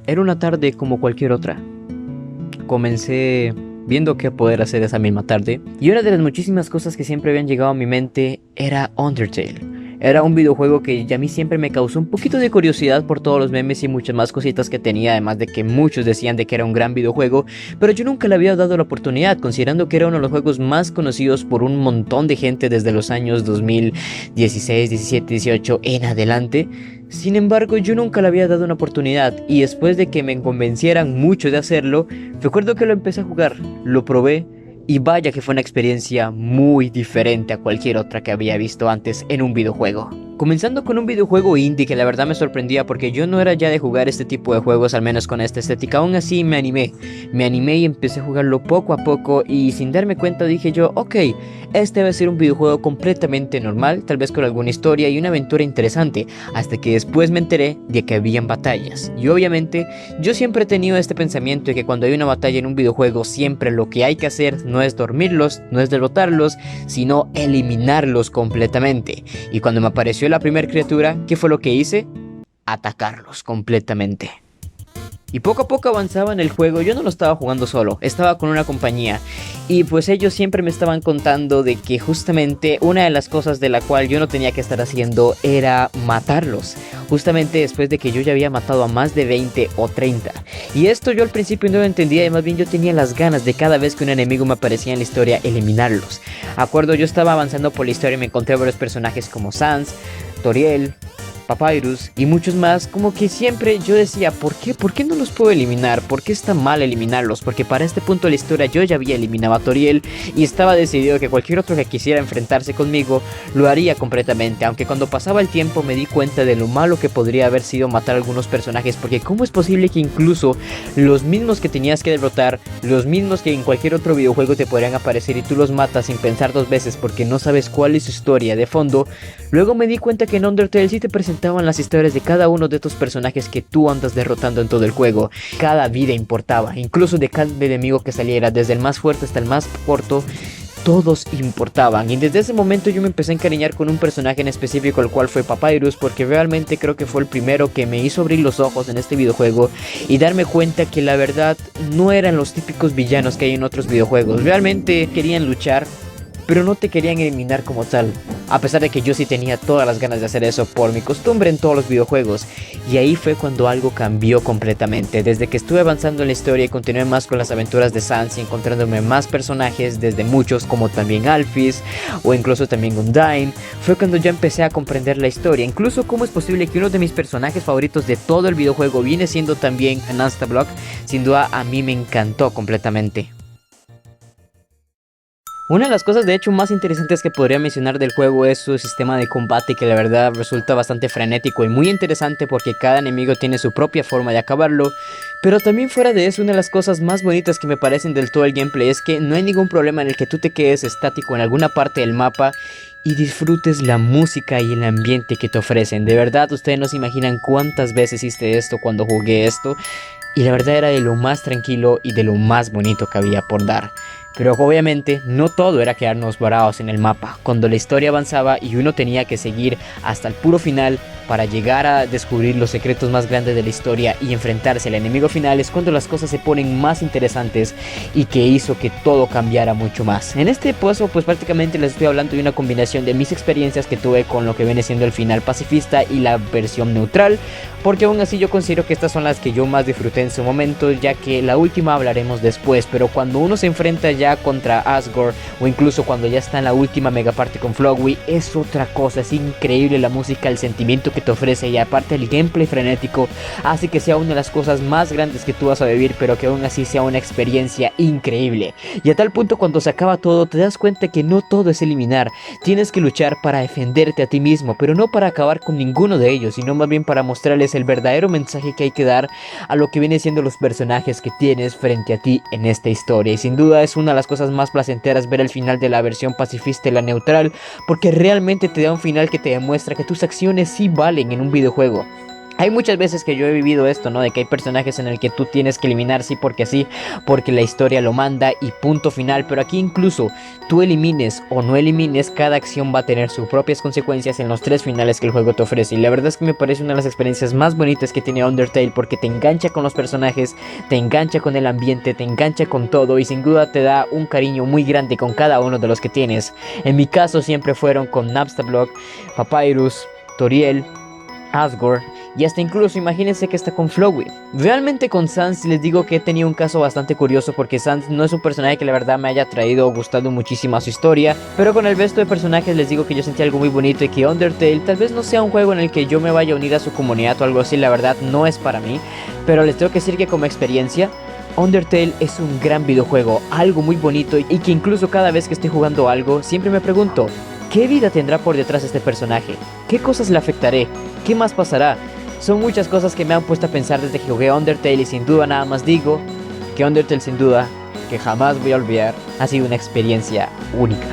Era una tarde como cualquier otra. Comencé viendo qué poder hacer esa misma tarde, y una de las muchísimas cosas que siempre habían llegado a mi mente era Undertale. Era un videojuego que ya a mí siempre me causó un poquito de curiosidad por todos los memes y muchas más cositas que tenía, además de que muchos decían de que era un gran videojuego, pero yo nunca le había dado la oportunidad, considerando que era uno de los juegos más conocidos por un montón de gente desde los años 2016, 17, 18 en adelante. Sin embargo, yo nunca le había dado una oportunidad, y después de que me convencieran mucho de hacerlo, recuerdo que lo empecé a jugar, lo probé, y vaya que fue una experiencia muy diferente a cualquier otra que había visto antes en un videojuego. Comenzando con un videojuego indie que la verdad me sorprendía porque yo no era ya de jugar este tipo de juegos, al menos con esta estética. Aún así me animé y empecé a jugarlo poco a poco, y sin darme cuenta dije yo, ok, este va a ser un videojuego completamente normal, tal vez con alguna historia y una aventura interesante, hasta que después me enteré de que habían batallas. Y obviamente yo siempre he tenido este pensamiento de que cuando hay una batalla en un videojuego, siempre lo que hay que hacer no es dormirlos, no es derrotarlos, sino eliminarlos completamente. Y cuando me apareció la primera criatura, ¿qué fue lo que hice? Atacarlos completamente. Y poco a poco avanzaba en el juego. Yo no lo estaba jugando solo, estaba con una compañía, y pues ellos siempre me estaban contando de que justamente una de las cosas de la cual yo no tenía que estar haciendo era matarlos, justamente después de que yo ya había matado a más de 20 o 30. Y esto yo al principio no lo entendía, y más bien yo tenía las ganas de cada vez que un enemigo me aparecía en la historia eliminarlos. Acuerdo, yo estaba avanzando por la historia y me encontré varios personajes como Sans, Toriel, Papyrus y muchos más. Como que siempre yo decía, ¿por qué? ¿Por qué no los puedo eliminar? ¿Por qué está mal eliminarlos? Porque para este punto de la historia yo ya había eliminado a Toriel, y estaba decidido que cualquier otro que quisiera enfrentarse conmigo lo haría completamente. Aunque cuando pasaba el tiempo me di cuenta de lo malo que podría haber sido matar a algunos personajes, porque ¿cómo es posible que incluso los mismos que tenías que derrotar, los mismos que en cualquier otro videojuego te podrían aparecer, y tú los matas sin pensar dos veces porque no sabes cuál es su historia de fondo? Luego me di cuenta que en Undertale sí te presentaban las historias de cada uno de estos personajes que tú andas derrotando en todo el juego. Cada vida importaba, incluso de cada enemigo que saliera, desde el más fuerte hasta el más corto, todos importaban. Y desde ese momento yo me empecé a encariñar con un personaje en específico, el cual fue Papyrus, porque realmente creo que fue el primero que me hizo abrir los ojos en este videojuego y darme cuenta que la verdad no eran los típicos villanos que hay en otros videojuegos. Realmente querían luchar, pero no te querían eliminar como tal, a pesar de que yo sí tenía todas las ganas de hacer eso por mi costumbre en todos los videojuegos. Y ahí fue cuando algo cambió completamente. Desde que estuve avanzando en la historia y continué más con las aventuras de Sans y encontrándome más personajes, desde muchos como también Alphys o incluso también Undyne, fue cuando ya empecé a comprender la historia. Incluso cómo es posible que uno de mis personajes favoritos de todo el videojuego viene siendo también Nastablock. Sin duda a mí me encantó completamente. Una de las cosas de hecho más interesantes que podría mencionar del juego es su sistema de combate, que la verdad resulta bastante frenético y muy interesante porque cada enemigo tiene su propia forma de acabarlo. Pero también fuera de eso, una de las cosas más bonitas que me parecen del todo el gameplay es que no hay ningún problema en el que tú te quedes estático en alguna parte del mapa y disfrutes la música y el ambiente que te ofrecen. De verdad, ustedes no se imaginan cuántas veces hice esto cuando jugué esto, y la verdad era de lo más tranquilo y de lo más bonito que había por dar. Pero obviamente no todo era quedarnos varados en el mapa. Cuando la historia avanzaba y uno tenía que seguir hasta el puro final para llegar a descubrir los secretos más grandes de la historia y enfrentarse al enemigo final, es cuando las cosas se ponen más interesantes y que hizo que todo cambiara mucho más. En este puesto pues prácticamente les estoy hablando de una combinación de mis experiencias que tuve con lo que viene siendo el final pacifista y la versión neutral, porque aún así yo considero que estas son las que yo más disfruté en su momento, ya que la última hablaremos después. Pero cuando uno se enfrenta ya contra Asgore, o incluso cuando ya está en la última megaparte con Flowey, es otra cosa. Es increíble la música, el sentimiento que te ofrece, y aparte el gameplay frenético hace que sea una de las cosas más grandes que tú vas a vivir, pero que aún así sea una experiencia increíble. Y a tal punto, cuando se acaba todo, te das cuenta que no todo es eliminar. Tienes que luchar para defenderte a ti mismo, pero no para acabar con ninguno de ellos, sino más bien para mostrarles el verdadero mensaje que hay que dar a lo que viene siendo los personajes que tienes frente a ti en esta historia. Y sin duda es una de las cosas más placenteras ver el final de la versión pacifista y la neutral, porque realmente te da un final que te demuestra que tus acciones sí valen en un videojuego. Hay muchas veces que yo he vivido esto, ¿no? De que hay personajes en el que tú tienes que eliminar sí, porque la historia lo manda y punto final. Pero aquí incluso tú elimines o no elimines, cada acción va a tener sus propias consecuencias en los 3 finales que el juego te ofrece. Y la verdad es que me parece una de las experiencias más bonitas que tiene Undertale, porque te engancha con los personajes, te engancha con el ambiente, te engancha con todo y sin duda te da un cariño muy grande con cada uno de los que tienes. En mi caso siempre fueron con Napstablook, Papyrus, Toriel, Asgore y hasta incluso imagínense que está con Flowey. Realmente con Sans les digo que he tenido un caso bastante curioso, porque Sans no es un personaje que la verdad me haya traído o gustado muchísimo a su historia, pero con el resto de personajes les digo que yo sentí algo muy bonito y que Undertale tal vez no sea un juego en el que yo me vaya a unir a su comunidad o algo así, la verdad no es para mí, pero les tengo que decir que como experiencia Undertale es un gran videojuego, algo muy bonito y que incluso cada vez que estoy jugando algo siempre me pregunto, ¿qué vida tendrá por detrás este personaje? ¿Qué cosas le afectaré? ¿Qué más pasará? Son muchas cosas que me han puesto a pensar desde que jugué Undertale y sin duda nada más digo que Undertale sin duda, que jamás voy a olvidar, ha sido una experiencia única.